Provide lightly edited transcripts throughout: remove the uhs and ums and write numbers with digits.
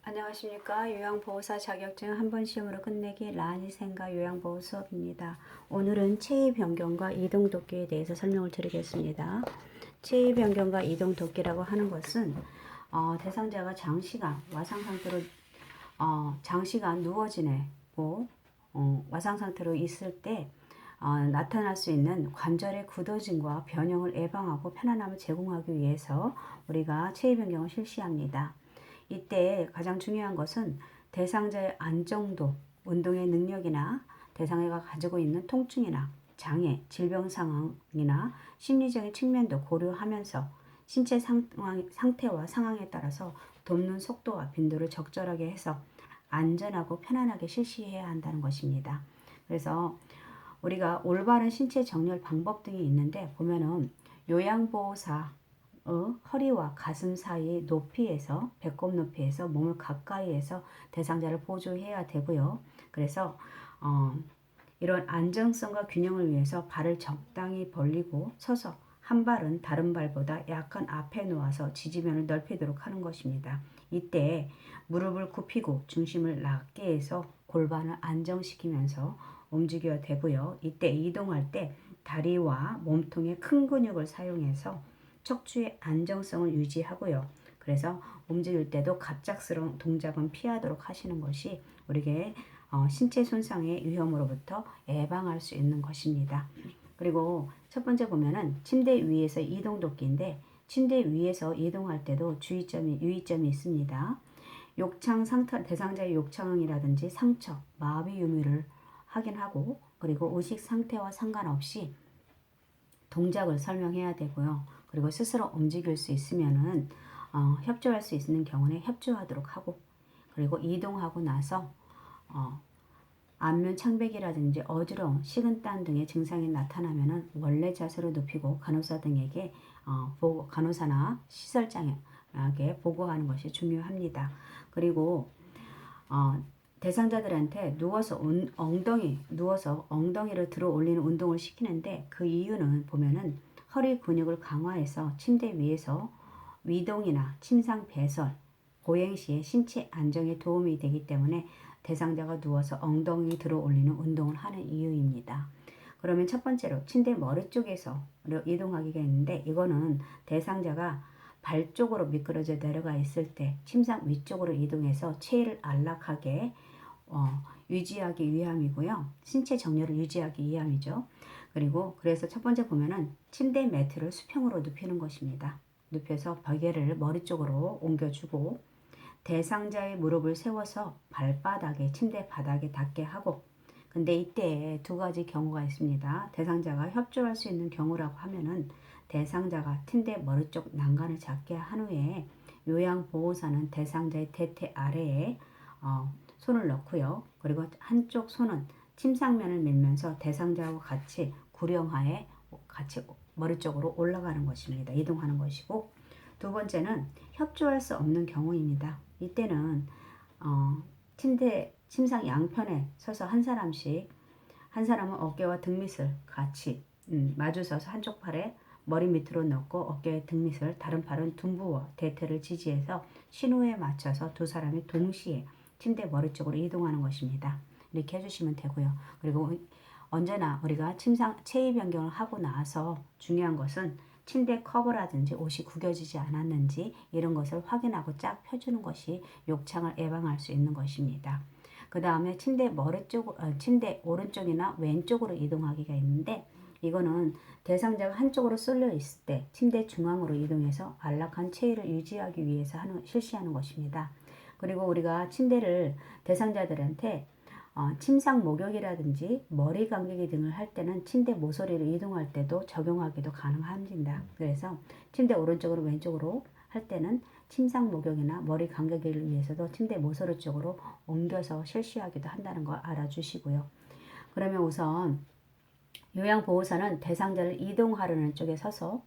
안녕하십니까. 요양보호사 자격증 한 번 시험으로 끝내기 라니생과 요양보호 수업입니다. 오늘은 체위 변경과 이동 돕기에 대해서 설명을 드리겠습니다. 체위 변경과 이동 돕기라고 하는 것은 대상자가 장시간 와상 상태로 장시간 누워 지내고 와상 상태로 있을 때 나타날 수 있는 관절의 굳어짐과 변형을 예방하고 편안함을 제공하기 위해서 우리가 체위 변경을 실시합니다. 이때 가장 중요한 것은 대상자의 안정도, 운동의 능력이나 대상자가 가지고 있는 통증이나 장애, 질병 상황이나 심리적인 측면도 고려하면서 신체 상태와 상황에 따라서 돕는 속도와 빈도를 적절하게 해서 안전하고 편안하게 실시해야 한다는 것입니다. 그래서 우리가 올바른 신체 정렬 방법 등이 있는데 보면은 요양보호사 허리와 가슴 사이 높이에서 배꼽 높이에서 몸을 가까이에서 대상자를 보조해야 되고요. 그래서 이런 안정성과 균형을 위해서 발을 적당히 벌리고 서서 한 발은 다른 발보다 약간 앞에 놓아서 지지면을 넓히도록 하는 것입니다. 이때 무릎을 굽히고 중심을 낮게 해서 골반을 안정시키면서 움직여야 되고요. 이때 이동할 때 다리와 몸통의 큰 근육을 사용해서 척추의 안정성을 유지하고요. 그래서 움직일 때도 갑작스러운 동작은 피하도록 하시는 것이 우리에게 신체 손상의 위험으로부터 예방할 수 있는 것입니다. 그리고 첫 번째 보면은 침대 위에서 이동 돕기인데 침대 위에서 이동할 때도 유의점이 있습니다. 욕창 상태, 대상자의 욕창이라든지 상처, 마비 유무를 확인하고 그리고 의식 상태와 상관없이 동작을 설명해야 되고요. 그리고 스스로 움직일 수 있으면은 협조할 수 있는 경우는 협조하도록 하고 그리고 이동하고 나서 안면 창백이라든지 어지러움, 식은땀 등의 증상이 나타나면은 원래 자세로 눕히고 간호사 등에게 간호사나 시설장에게 보고하는 것이 중요합니다. 그리고 대상자들한테 누워서 엉덩이를 들어 올리는 운동을 시키는데 그 이유는 보면은 허리 근육을 강화해서 침대 위에서 위동이나 침상 배설, 보행 시에 신체 안정에 도움이 되기 때문에 대상자가 누워서 엉덩이 들어 올리는 운동을 하는 이유입니다. 그러면 첫 번째로 침대 머리 쪽에서 이동하기가 있는데 이거는 대상자가 발 쪽으로 미끄러져 내려가 있을 때 침상 위쪽으로 이동해서 체위를 안락하게 유지하기 위함이고요. 신체 정렬을 유지하기 위함이죠. 그리고 그래서 첫 번째 보면은 침대 매트를 수평으로 눕히는 것입니다. 눕혀서 베개를 머리 쪽으로 옮겨주고 대상자의 무릎을 세워서 발바닥에 침대 바닥에 닿게 하고 근데 이때 두 가지 경우가 있습니다. 대상자가 협조할 수 있는 경우라고 하면은 대상자가 침대 머리 쪽 난간을 잡게 한 후에 요양보호사는 대상자의 대퇴 아래에 손을 넣고요. 그리고 한쪽 손은 침상면을 밀면서 대상자와 같이 구령하에 같이 머리 쪽으로 올라가는 것입니다. 이동하는 것이고 두 번째는 협조할 수 없는 경우입니다. 이때는 침상 양편에 서서 한 사람은 어깨와 등 밑을 같이 마주 서서 한쪽 팔에 머리 밑으로 넣고 어깨에 등 밑을 다른 팔은 둔부와 대퇴를 지지해서 신호에 맞춰서 두 사람이 동시에 침대 머리 쪽으로 이동하는 것입니다. 이렇게 해주시면 되고요. 그리고 언제나 우리가 체위 변경을 하고 나서 중요한 것은 침대 커버라든지 옷이 구겨지지 않았는지 이런 것을 확인하고 쫙 펴주는 것이 욕창을 예방할 수 있는 것입니다. 그 다음에 침대 오른쪽이나 왼쪽으로 이동하기가 있는데 이거는 대상자가 한쪽으로 쏠려 있을 때 침대 중앙으로 이동해서 안락한 체위를 유지하기 위해서 실시하는 것입니다. 그리고 우리가 침대를 대상자들한테 침상 목욕이라든지 머리 감기기 등을 할 때는 침대 모서리로 이동할 때도 적용하기도 가능합니다. 그래서 침대 오른쪽으로 왼쪽으로 할 때는 침상 목욕이나 머리 감기기를 위해서도 침대 모서리 쪽으로 옮겨서 실시하기도 한다는 거 알아주시고요. 그러면 우선 요양보호사는 대상자를 이동하려는 쪽에 서서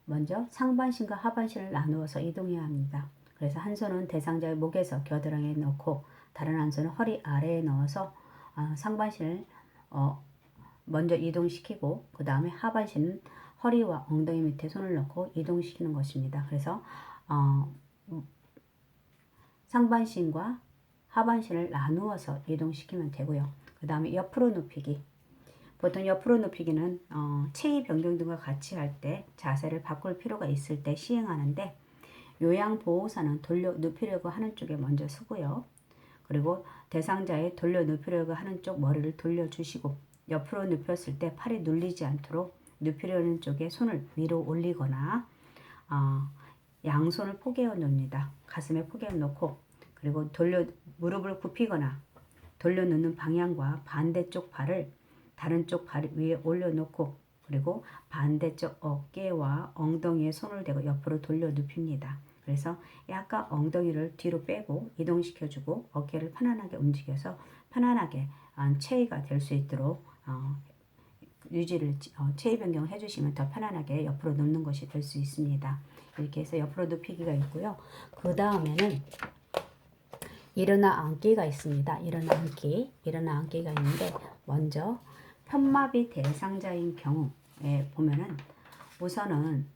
먼저 상반신과 하반신을 나누어서 이동해야 합니다. 그래서 한 손은 대상자의 목에서 겨드랑이에 넣고 다른 한 손은 허리 아래에 넣어서 상반신을 먼저 이동시키고 그 다음에 하반신은 허리와 엉덩이 밑에 손을 넣고 이동시키는 것입니다. 그래서 상반신과 하반신을 나누어서 이동시키면 되고요. 그 다음에 옆으로 눕히기. 보통 옆으로 눕히기는 체위 변경 등과 같이 할 때 자세를 바꿀 필요가 있을 때 시행하는데, 요양보호사는 돌려 눕히려고 하는 쪽에 먼저 서고요. 그리고 대상자의 돌려 눕히려고 하는 쪽 머리를 돌려주시고, 옆으로 눕혔을 때 팔이 눌리지 않도록 눕히려는 쪽에 손을 위로 올리거나 양손을 포개어 놓습니다. 가슴에 포개어 놓고, 그리고 무릎을 굽히거나 돌려 놓는 방향과 반대쪽 발을 다른 쪽 발 위에 올려놓고, 그리고 반대쪽 어깨와 엉덩이에 손을 대고 옆으로 돌려 눕힙니다. 그래서 약간 엉덩이를 뒤로 빼고 이동시켜주고 어깨를 편안하게 움직여서 편안하게 체위가 될 수 있도록 체위 변경을 해주시면 더 편안하게 옆으로 눕는 것이 될 수 있습니다. 이렇게 해서 옆으로 눕히기가 있고요. 그 다음에는 일어나 앉기가 있습니다. 일어나 앉기가 있는데, 먼저 편마비 대상자인 경우에 보면은 우선은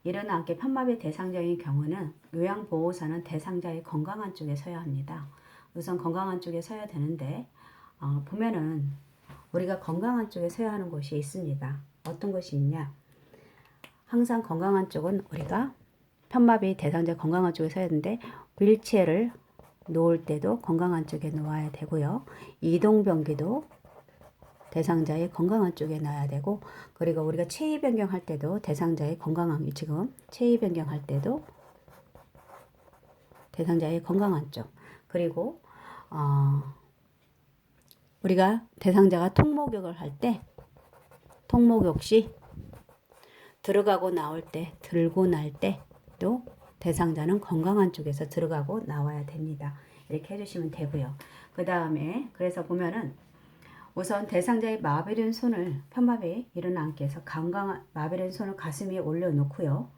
일어나 앉기 편마비 대상자인 경우는 요양보호사는 대상자의 건강한 쪽에 서야 합니다. 우선 건강한 쪽에 서야 되는데, 보면은 우리가 건강한 쪽에 서야 하는 곳이 있습니다. 어떤 것이 있냐? 항상 건강한 쪽은 우리가 편마비 대상자 건강한 쪽에 서야 되는데, 휠체어를 놓을 때도 건강한 쪽에 놓아야 되고요. 이동변기도 대상자의 건강한 쪽에 놔야 되고, 그리고 우리가 체위 변경할 때도 대상자의 건강한, 지금 체위 변경할 때도 대상자의 건강한 쪽, 그리고 우리가 대상자가 통목욕을 할 때 통목욕 시 들어가고 나올 때, 들고 날 때도 대상자는 건강한 쪽에서 들어가고 나와야 됩니다. 이렇게 해주시면 되고요. 그 다음에 그래서 보면은 우선 대상자의 마비된 손을 편마비 일어나 앉기 해서 마비된 손을 가슴 위에 올려놓고요.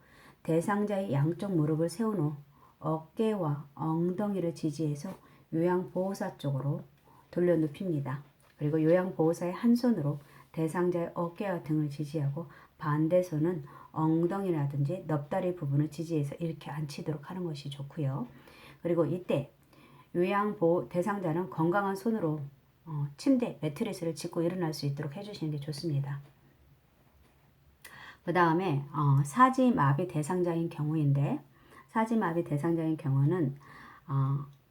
대상자의 양쪽 무릎을 세운 후 어깨와 엉덩이를 지지해서 요양보호사 쪽으로 돌려 눕힙니다. 그리고 요양보호사의 한 손으로 대상자의 어깨와 등을 지지하고 반대 손은 엉덩이라든지 넙다리 부분을 지지해서 이렇게 앉히도록 하는 것이 좋고요. 그리고 이때 대상자는 건강한 손으로 침대, 매트리스를 짚고 일어날 수 있도록 해주시는 게 좋습니다. 그 다음에 사지마비 대상자인 경우인데, 사지마비 대상자인 경우는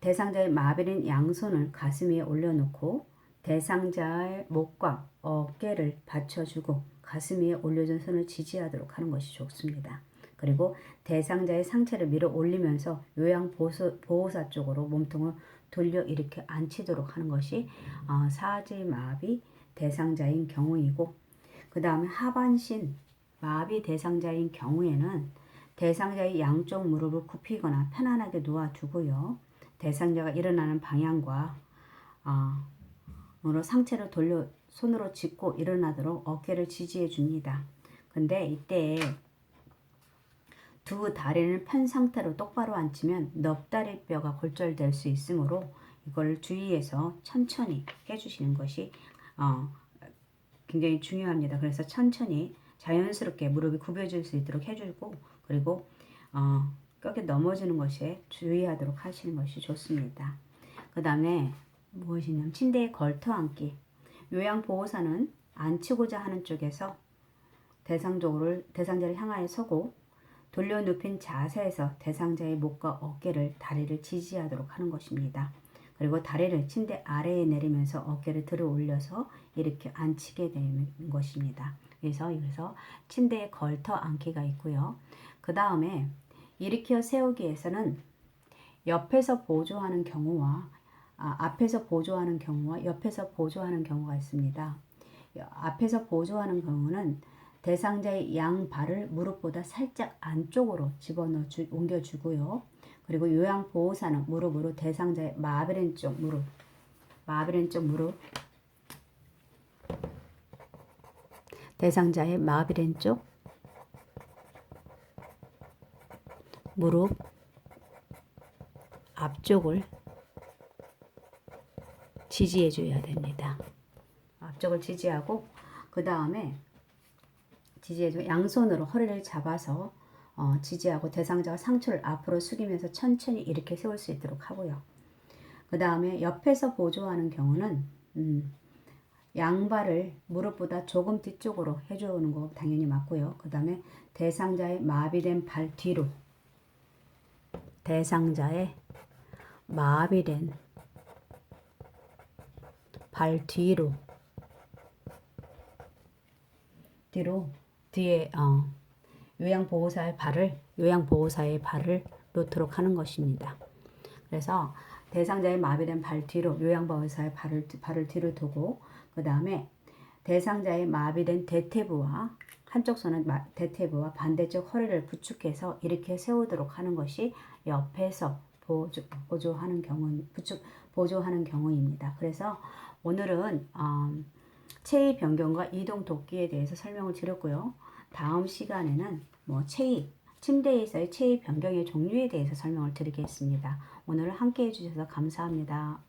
대상자의 마비된 양손을 가슴 위에 올려놓고 대상자의 목과 어깨를 받쳐주고 가슴 위에 올려준 손을 지지하도록 하는 것이 좋습니다. 그리고 대상자의 상체를 밀어 올리면서 요양보호사 쪽으로 몸통을 돌려 이렇게 앉히도록 하는 것이 사지마비 대상자인 경우이고, 그 다음에 하반신 마비 대상자인 경우에는 대상자의 양쪽 무릎을 굽히거나 편안하게 놓아두고요. 대상자가 일어나는 방향과 상체를 돌려 손으로 짚고 일어나도록 어깨를 지지해 줍니다. 근데 이때 두 다리는 편 상태로 똑바로 앉히면 넙다리뼈가 골절될 수 있으므로 이걸 주의해서 천천히 해주시는 것이 굉장히 중요합니다. 그래서 천천히 자연스럽게 무릎이 굽혀질 수 있도록 해주고, 그리고 꺾여 넘어지는 것에 주의하도록 하시는 것이 좋습니다. 그 다음에 무엇이냐면 침대에 걸터 앉기. 요양보호사는 앉히고자 하는 쪽에서 대상자를 향하여 서고 돌려 눕힌 자세에서 대상자의 목과 어깨를, 다리를 지지하도록 하는 것입니다. 그리고 다리를 침대 아래에 내리면서 어깨를 들어 올려서 이렇게 앉히게 되는 것입니다. 그래서 침대에 걸터 앉기가 있고요. 그 다음에 일으켜 세우기에서는 옆에서 보조하는 경우와 앞에서 보조하는 경우와 옆에서 보조하는 경우가 있습니다. 앞에서 보조하는 경우는 대상자의 양발을 무릎보다 살짝 안쪽으로 집어넣어 옮겨주고요. 그리고 요양보호사는 무릎으로 대상자의 마비된 쪽 무릎, 대상자의 마비된 쪽 무릎 앞쪽을 지지해 줘야 됩니다. 앞쪽을 지지하고, 그 다음에 양손으로 허리를 잡아서 지지하고 대상자가 상체를 앞으로 숙이면서 천천히 이렇게 세울 수 있도록 하고요. 그 다음에 옆에서 보조하는 경우는 양발을 무릎보다 조금 뒤쪽으로 해주는 거 당연히 맞고요. 그 다음에 대상자의 마비된 발 뒤로, 대상자의 마비된 발 뒤로 뒤에 요양보호사의 발을 놓도록 하는 것입니다. 그래서 대상자의 마비된 발 뒤로 요양보호사의 발을 뒤로 두고 그 다음에 대상자의 마비된 대퇴부와 한쪽 손은 대퇴부와 반대쪽 허리를 부축해서 이렇게 세우도록 하는 것이 옆에서 보조하는 경우입니다. 그래서 오늘은 체위 변경과 이동 돕기에 대해서 설명을 드렸고요. 다음 시간에는 침대에서의 체위 변경의 종류에 대해서 설명을 드리겠습니다. 오늘 함께 해주셔서 감사합니다.